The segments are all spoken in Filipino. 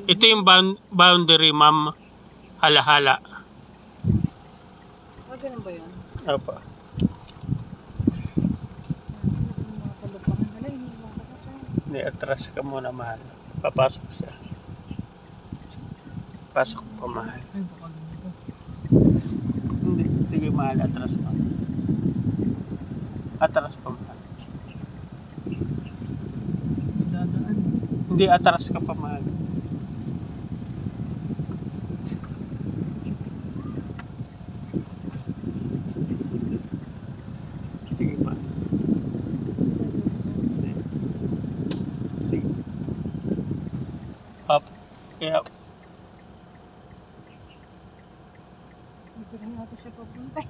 Ito yung boundary, ma'am. Hala-hala. Ah, ganun ba yun? Opo. Hindi, atras ka muna, mahal. Papasok siya. Pasok pa, mahal. Hindi, sige, mahal. Atras pa. Atras pa, mahal. Hindi, atras ka pa, mahal. Sige pa. Sige. Up. Yeah. Dito rin natin siya papunta.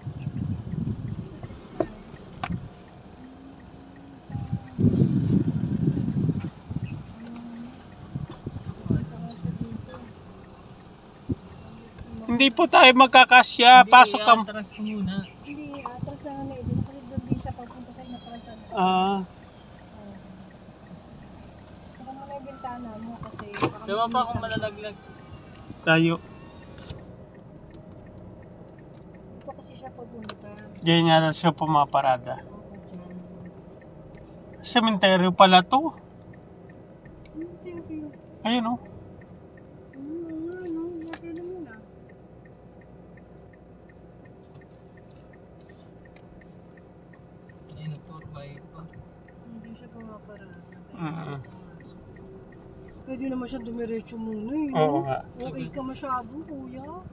Hindi po tayo magkakasya. Pasok ka. Atras ko muna. Hindi, atras na nga na. Hindi kasi doon din siya papunta sa inatrasan. Saka mo na yung bintana mo kasi... Diba pa akong malalaglag? Tayo. Dito kasi siya papunta. Diyan nga na siya pumaparada. Ako dyan. Sementeryo pala to. Thank you. Ayun o. Nakailan mo na. Ayun, 4x4. Hindi siya pumaparada. Mm. Pwede naman siya dumiretso muna eh. Oo nga. Okay ka masyado, kuya.